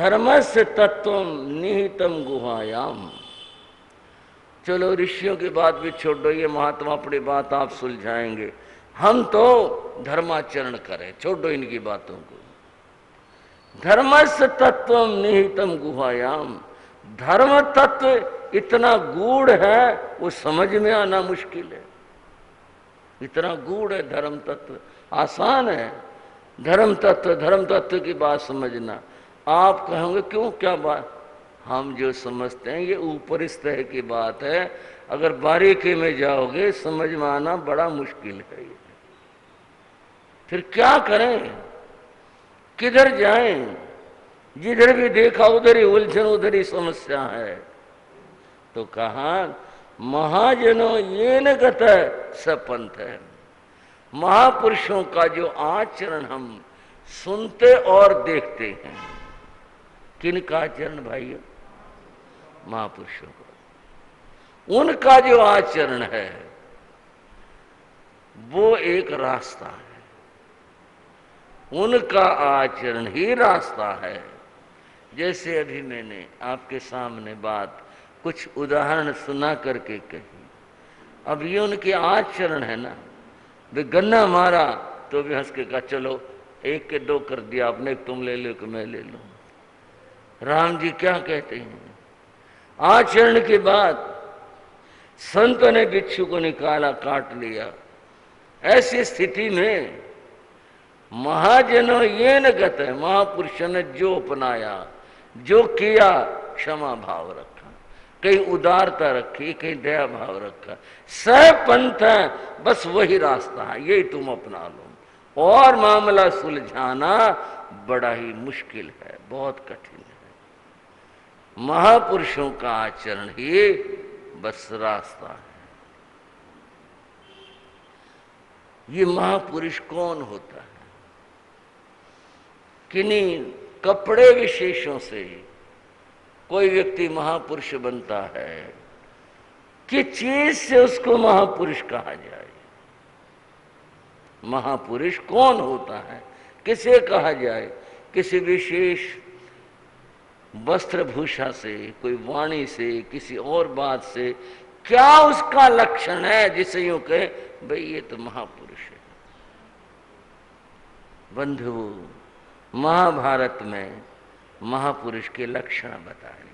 धर्मस्य तत्वम निहितम गुहायाम। चलो ऋषियों की बात भी छोड़ दो, ये महात्मा अपनी बात आप सुलझाएंगे, हम तो धर्माचरण करें, छोड़ दो इनकी बातों को। धर्मस्य तत्वम निहितम गुहायाम। धर्म तत्व इतना गूढ़ है वो समझ में आना मुश्किल है। इतना गूढ़ है धर्म तत्व, आसान है धर्म तत्व की बात समझना। आप कहोगे क्यों, क्या बात? हम जो समझते हैं ये ऊपर इस तरह की बात है, अगर बारीकी में जाओगे समझ में आना बड़ा मुश्किल है। ये फिर क्या करें, किधर जाएं? जिधर भी देखा उधर ही उलझन, उधर ही समस्या है। तो कहा महाजनों ये न गत सपंथ है। महापुरुषों का जो आचरण हम सुनते और देखते हैं, किनका आचरण भाइयों? महापुरुषों का। उनका जो आचरण है वो एक रास्ता है, उनका आचरण ही रास्ता है। जैसे अभी मैंने आपके सामने बात कुछ उदाहरण सुना करके कही, अब ये उनके आचरण है ना। वे गन्ना मारा तो भी हंस के कहा चलो एक के दो कर दिया आपने, तुम ले लो कि मैं ले लूं। राम जी क्या कहते हैं? आचरण के बाद संत ने बिच्छू को निकाला, काट लिया। ऐसी स्थिति में महाजनों ये न गत है, महापुरुषों ने जो अपनाया, जो किया, क्षमा भाव रखा, कहीं उदारता रखी, कहीं दया भाव रखा, सह पंथ है, बस वही रास्ता है, यही तुम अपना लो। और मामला सुलझाना बड़ा ही मुश्किल है, बहुत कठिन है। महापुरुषों का आचरण ही बस रास्ता है। ये महापुरुष कौन होता है? किन्हीं कपड़े विशेषों से कोई व्यक्ति महापुरुष बनता है, किस चीज से उसको महापुरुष कहा जाए? महापुरुष कौन होता है, किसे कहा जाए? किसी विशेष वस्त्र भूषा से, कोई वाणी से, किसी और बात से? क्या उसका लक्षण है जिसे यूं कहे भाई ये तो महापुरुष है? बंधु, महाभारत में महापुरुष के लक्षण बताए,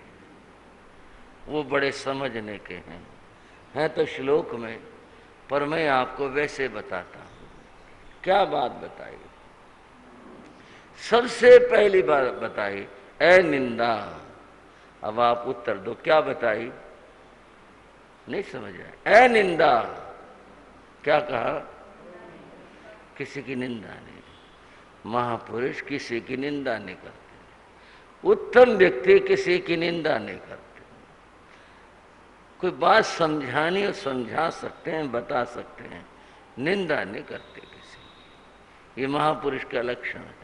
वो बड़े समझने के हैं तो श्लोक में, पर मैं आपको वैसे बताता हूं। क्या बात बताई? सबसे पहली बात बताई अनिंदा। अब आप उत्तर दो, क्या बताई? नहीं समझ आए? अनिंदा क्या कहा? किसी की निंदा नहीं। महापुरुष किसी की निंदा नहीं करते, उत्तम व्यक्ति किसी की निंदा नहीं करते। कोई बात समझानी हो समझा सकते हैं, बता सकते हैं, निंदा नहीं करते किसी। ये महापुरुष का लक्षण है।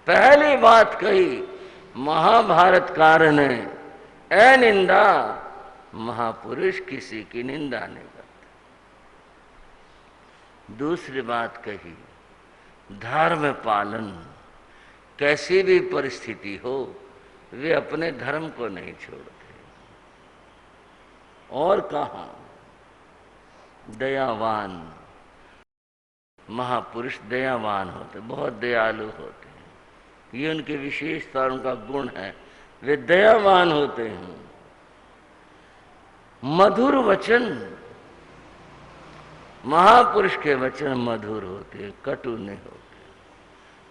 पहली बात कही महाभारतकार ने, अनिंदा, महापुरुष किसी की निंदा नहीं करते। दूसरी बात कही धर्म पालन, कैसी भी परिस्थिति हो वे अपने धर्म को नहीं छोड़ते। और कहा दयावान, महापुरुष दयावान होते, बहुत दयालु होते हैं, ये उनकी विशेषता, उनका गुण है, वे दयावान होते हैं। मधुर वचन, महापुरुष के वचन मधुर होते हैं, कटु नहीं होते।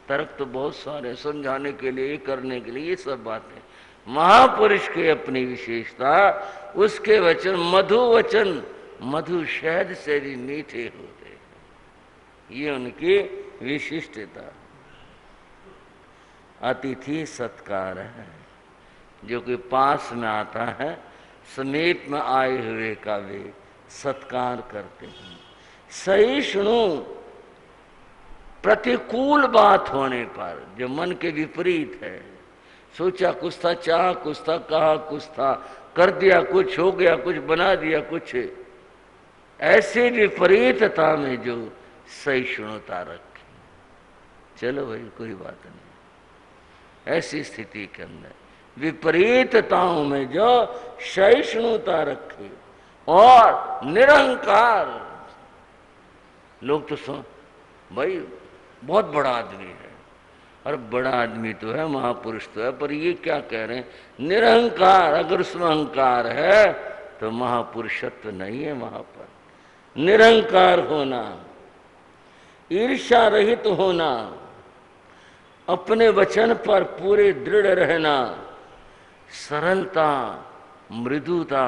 तर्क तो बहुत सारे समझाने के लिए, करने के लिए, ये सब बातें। महापुरुष की अपनी विशेषता, उसके वचन मधु वचन, मधु शहद से भी मीठे होते हैं, ये उनकी विशिष्टता। अतिथि सत्कार है, जो कि पास में आता है, समीप में आए हुए का वे सत्कार करते हैं। सहिष्णु, प्रतिकूल बात होने पर, जो मन के विपरीत है, सोचा कुछ था, चाहा कुछ था, कहा कुछ था, कर दिया कुछ, हो गया कुछ, बना दिया कुछ, ऐसे विपरीतता में जो सहिष्णुता रखी। चलो भाई कोई बात नहीं, ऐसी स्थिति के अंदर विपरीतताओं में जो सहिष्णुता रखे और निरंकार। लोग तो भाई बहुत बड़ा आदमी है, और बड़ा आदमी तो है, महापुरुष तो है, पर ये क्या कह रहे हैं, निरंकार। अगर उसमें अहंकार है तो महापुरुषत्व नहीं है वहां पर। निरंकार होना, ईर्ष्या रहित होना, अपने वचन पर पूरे दृढ़ रहना, सरलता, मृदुता,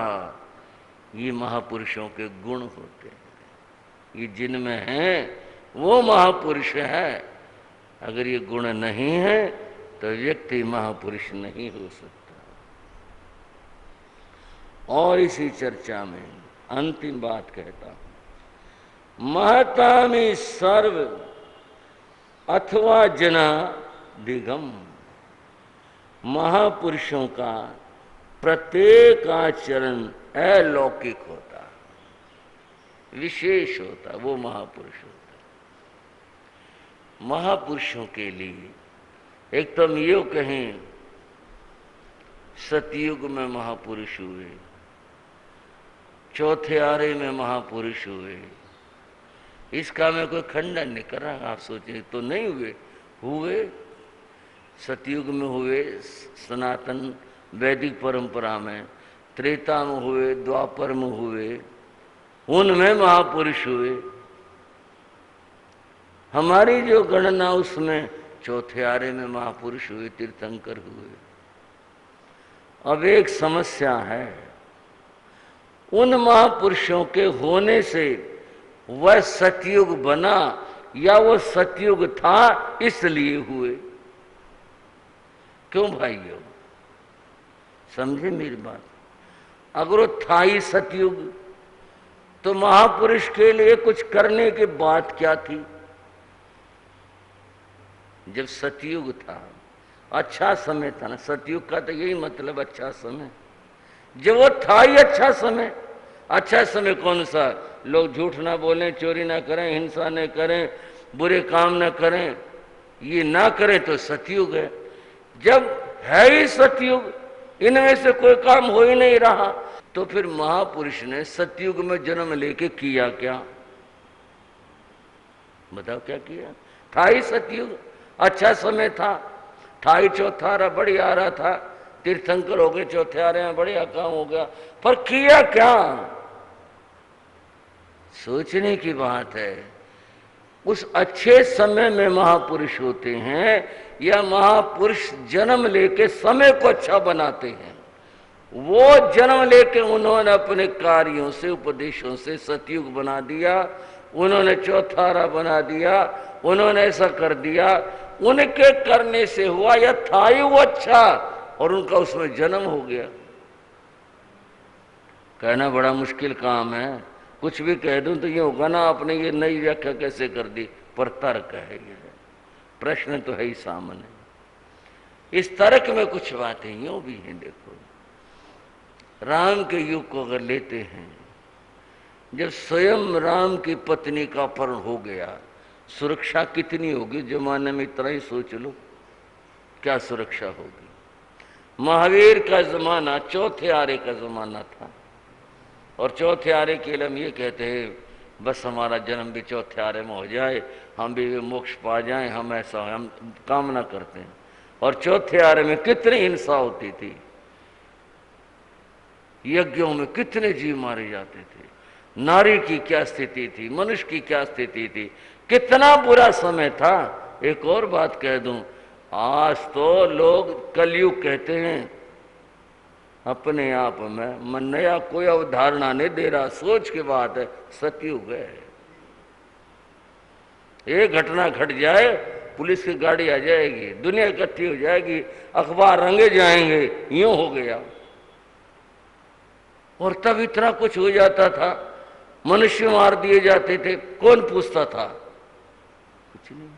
ये महापुरुषों के गुण होते हैं। ये जिनमें है वो महापुरुष है। अगर ये गुण नहीं है तो व्यक्ति महापुरुष नहीं हो सकता। और इसी चर्चा में अंतिम बात कहता हूं, महतामि सर्व अथवा जना दिगम। महापुरुषों का प्रत्येक आचरण अलौकिक होता, विशेष होता, वो महापुरुष होता। महापुरुषों के लिए एक तो हम ये कहें सतयुग में महापुरुष हुए, चौथे आरे में महापुरुष हुए, इसका मैं कोई खंडन नहीं कर रहा। आप सोचें तो नहीं हुए, हुए सतयुग में हुए, सनातन वैदिक परंपरा में, त्रेता में हुए, द्वापर में हुए, उनमें महापुरुष हुए। हमारी जो गणना उसमें चौथे आरे में महापुरुष हुए, तीर्थंकर हुए। अब एक समस्या है, उन महापुरुषों के होने से वह सतयुग बना या वो सतयुग था इसलिए हुए? क्यों भाइयों, समझे मेरी बात? अगर वो था ही सतयुग तो महापुरुष के लिए कुछ करने की बात क्या थी? जब सतयुग था, अच्छा समय था ना, सतयुग का तो यही मतलब अच्छा समय। जब वो था ही अच्छा समय, अच्छा समय कौन सा? लोग झूठ ना बोलें, चोरी ना करें, हिंसा न करें, बुरे काम ना करें, ये ना करें तो सतयुग है। जब है ही सतयुग, इनमें से कोई काम हो ही नहीं रहा, तो फिर महापुरुष ने सतयुग में जन्म लेके किया क्या? बताओ क्या किया? था ही सतयुग, अच्छा समय था ही चौथारा बढ़िया आ रहा था, तीर्थंकर हो गए चौथे आ रहे हैं, बढ़िया काम हो गया, पर किया क्या? सोचने की बात है। उस अच्छे समय में महापुरुष होते हैं या महापुरुष जन्म लेके समय को अच्छा बनाते हैं? वो जन्म लेके उन्होंने अपने कार्यों से, उपदेशों से सतयुग बना दिया, उन्होंने चौथारा बना दिया, उन्होंने ऐसा कर दिया। उनके करने से हुआ या था ही वो अच्छा और उनका उसमें जन्म हो गया। कहना बड़ा मुश्किल काम है, कुछ भी कह दूं तो ये होगा ना आपने ये नई व्याख्या कैसे कर दी, पर तर्क है ये, प्रश्न तो है ही सामने। इस तर्क में कुछ बातें यूं भी हैं। देखो, राम के युग को अगर लेते हैं, जब स्वयं राम की पत्नी का अपहरण हो गया, सुरक्षा कितनी होगी जमाने में? इतना ही सोच लो, क्या सुरक्षा होगी। महावीर का जमाना चौथे आरे का जमाना था, और चौथे आरे के लिए हम ये कहते हैं बस हमारा जन्म भी चौथे आरे में हो जाए, हम भी मोक्ष पा जाएं, हम ऐसा हम कामना करते हैं। और चौथे आरे में कितनी हिंसा होती थी, यज्ञों में कितने जीव मारे जाते थे, नारी की क्या स्थिति थी, मनुष्य की क्या स्थिति थी, कितना बुरा समय था। एक और बात कह दूं, आज तो लोग कलयुग कहते हैं अपने आप में, मन नया कोई अवधारणा नहीं दे रहा, सोच के बात है, सतयुग है। एक घटना घट जाए, पुलिस की गाड़ी आ जाएगी, दुनिया इकट्ठी हो जाएगी, अखबार रंगे जाएंगे, यूं हो गया। और तब इतना कुछ हो जाता था, मनुष्य मार दिए जाते थे, कौन पूछता था? कुछ नहीं।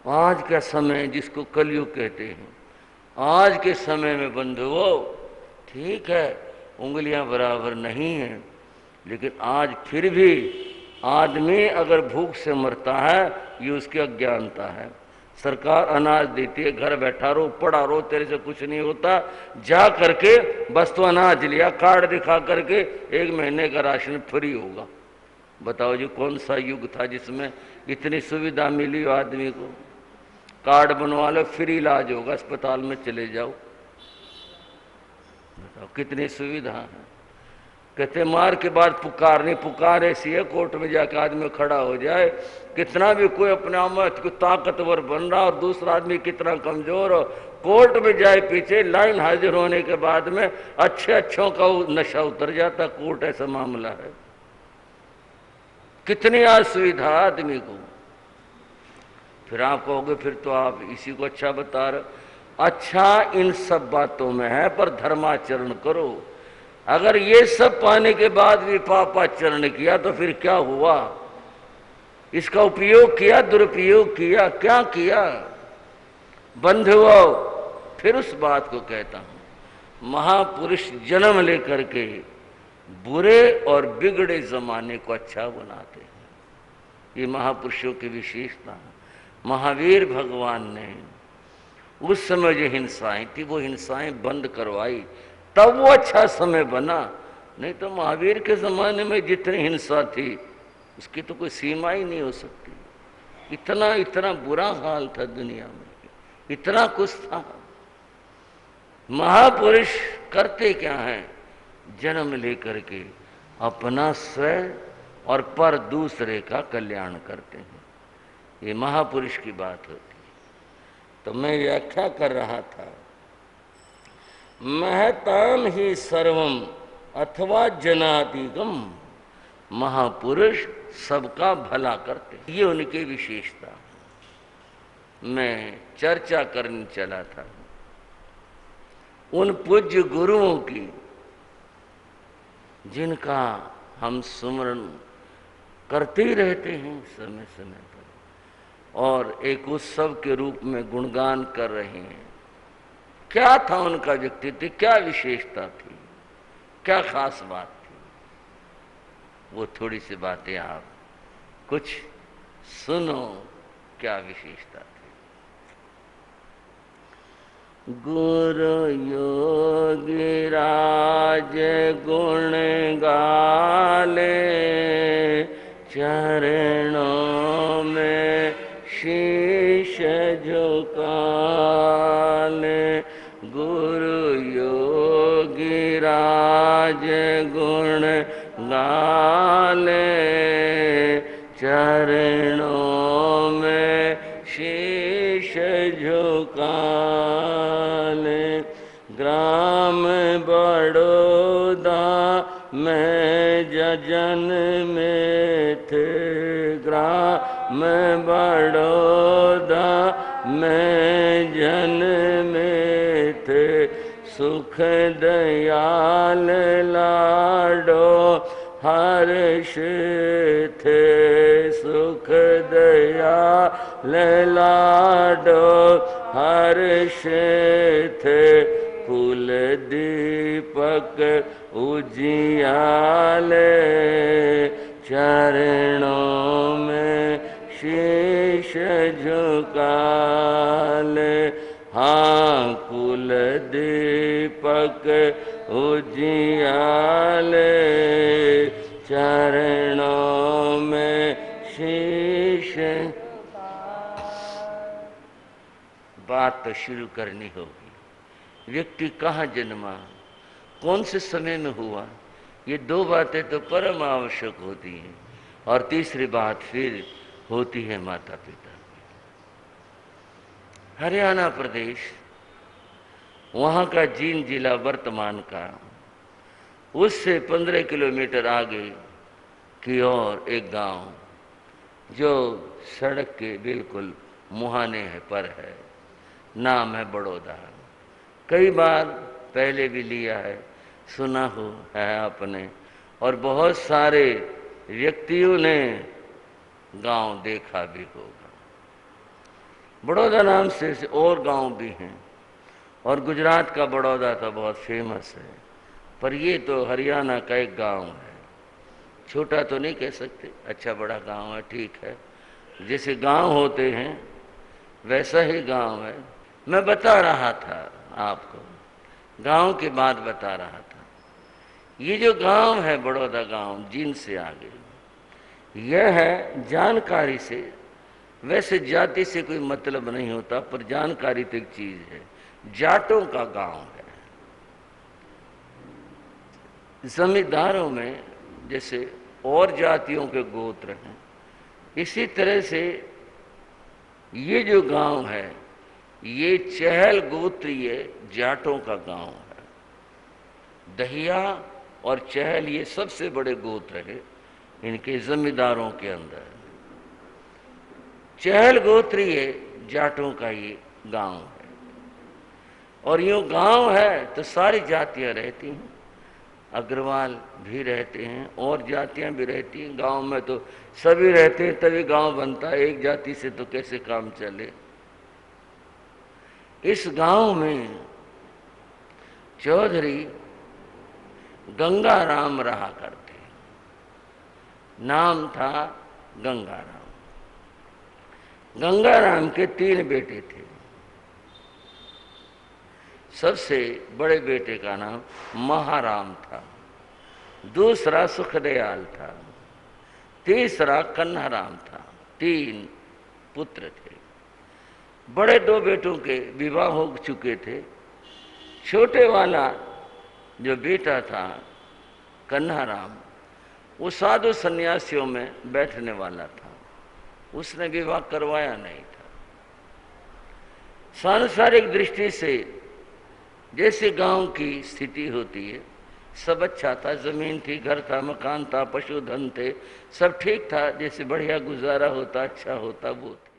आज का समय जिसको कलयुग कहते हैं, आज के समय में बंधुओं, ठीक है उंगलियां बराबर नहीं हैं, लेकिन आज फिर भी आदमी अगर भूख से मरता है, ये उसकी अज्ञानता है। सरकार अनाज देती है, घर बैठा रहो, पड़ा रहो, तेरे से कुछ नहीं होता, जा करके बस तो अनाज लिया, कार्ड दिखा करके 1 महीने का राशन फ्री होगा। बताओ जी कौन सा युग था जिसमें इतनी सुविधा मिली हो आदमी को। कार्ड बनवा लो, फ्री इलाज होगा, अस्पताल में चले जाओ। बताओ कितनी सुविधा है। कहते मार के बाद पुकार नहीं, पुकार ऐसी है कोर्ट में जाकर आदमी खड़ा हो जाए, कितना भी कोई अपने आप में ताकतवर बन रहा और दूसरा आदमी कितना कमजोर हो, कोर्ट में जाए पीछे लाइन हाजिर होने के बाद में अच्छे अच्छों का नशा उतर जाता। कोर्ट ऐसा मामला है। कितनी असुविधा आदमी को। फिर आप कहोगे फिर तो आप इसी को अच्छा बता रहे। अच्छा इन सब बातों में है, पर धर्माचरण करो। अगर ये सब पाने के बाद भी पापाचरण किया तो फिर क्या हुआ? इसका उपयोग किया, दुरुपयोग किया, क्या किया? बंधुओं, फिर उस बात को कहता हूं, महापुरुष जन्म लेकर के बुरे और बिगड़े जमाने को अच्छा बनाते हैं। ये महापुरुषों की विशेषता है। महावीर भगवान ने उस समय जो हिंसाएं थी वो हिंसाएं बंद करवाई, तब वो अच्छा समय बना। नहीं तो महावीर के जमाने में जितनी हिंसा थी उसकी तो कोई सीमा ही नहीं हो सकती। इतना इतना बुरा हाल था दुनिया में, इतना कुछ था। महापुरुष करते क्या हैं? जन्म लेकर के अपना स्वयं और पर दूसरे का कल्याण करते हैं। ये महापुरुष की बात होती है। तो मैं व्याख्या कर रहा था, महताम ही सर्वम अथवा जनादिगम, महापुरुष सबका भला करते, ये उनकी विशेषता। मैं चर्चा करने चला था उन पूज्य गुरुओं की जिनका हम सुमरण करते ही रहते हैं समय समय पर, और एक उत्सव के रूप में गुणगान कर रहे हैं। क्या था उनका व्यक्तित्व, क्या विशेषता थी, क्या खास बात थी? वो थोड़ी सी बातें आप कुछ सुनो, क्या विशेषता थी। गुरु योगीराज गुण गाले, चरणों में शीश झुकाले। गुरु योगीराज गुण गाले, चरणों में शीश झुकाले। ग्राम बड़ौदा में जन्मे थे, ग्राम बड़ौदा में जन्मे थे। सुख दयाल लाडो हर्ष थे, सुख दयाल लाडो हर्ष थे। कुल दीपक उजियाले, चरणों में शीश झुकाले। हाँ कुल दीपक उजियाले, चरणों में शीश। बात तो शुरू करनी होगी। व्यक्ति कहाँ जन्मा, कौन से समय में हुआ, ये दो बातें तो परम आवश्यक होती हैं। और तीसरी बात फिर होती है माता पिता। हरियाणा प्रदेश, वहाँ का जींद जिला वर्तमान का, उससे 15 किलोमीटर आगे की ओर एक गांव जो सड़क के बिल्कुल मुहाने है पर है, नाम है बड़ौदा। कई बार पहले भी लिया है, सुना हो है आपने, और बहुत सारे व्यक्तियों ने गांव देखा भी होगा। बड़ौदा नाम से और गांव भी हैं, और गुजरात का बड़ौदा तो बहुत फेमस है, पर ये तो हरियाणा का एक गांव है। छोटा तो नहीं कह सकते, अच्छा बड़ा गांव है, ठीक है। जैसे गांव होते हैं वैसा ही गांव है। मैं बता रहा था आपको, गांव की बात बता रहा था। ये जो गांव है बड़ौदा गांव, जींद से आगे, यह है जानकारी से, वैसे जाति से कोई मतलब नहीं होता, पर जानकारी तो एक चीज है, जाटों का गांव है। जमींदारों में जैसे और जातियों के गोत्र हैं, इसी तरह से ये जो गांव है ये चहल गोत्रीय जाटों का गांव है। दहिया और चहल ये सबसे बड़े गोत्र है इनके जमींदारों के अंदर। चहल गोत्रीय जाटों का ये गांव है। और यूं गांव है तो सारी जातियां रहती हैं, अग्रवाल भी रहते हैं और जातियां भी रहती हैं। गांव में तो सभी रहते हैं तभी गांव बनता है, एक जाति से तो कैसे काम चले। इस गांव में चौधरी गंगाराम रहा करते, नाम था गंगाराम। गंगाराम के 3 बेटे थे। सबसे बड़े बेटे का नाम महाराम था, दूसरा सुखदयाल था, तीसरा कन्हाराम था। 3 पुत्र थे। बड़े 2 बेटों के विवाह हो चुके थे। छोटे वाला जो बेटा था कन्हाराम, वो साधु सन्यासियों में बैठने वाला था, उसने विवाह करवाया नहीं था। सांसारिक दृष्टि से जैसे गांव की स्थिति होती है, सब अच्छा था, जमीन थी, घर था, मकान था, पशुधन थे, सब ठीक था, जैसे बढ़िया गुजारा होता, अच्छा होता वो था।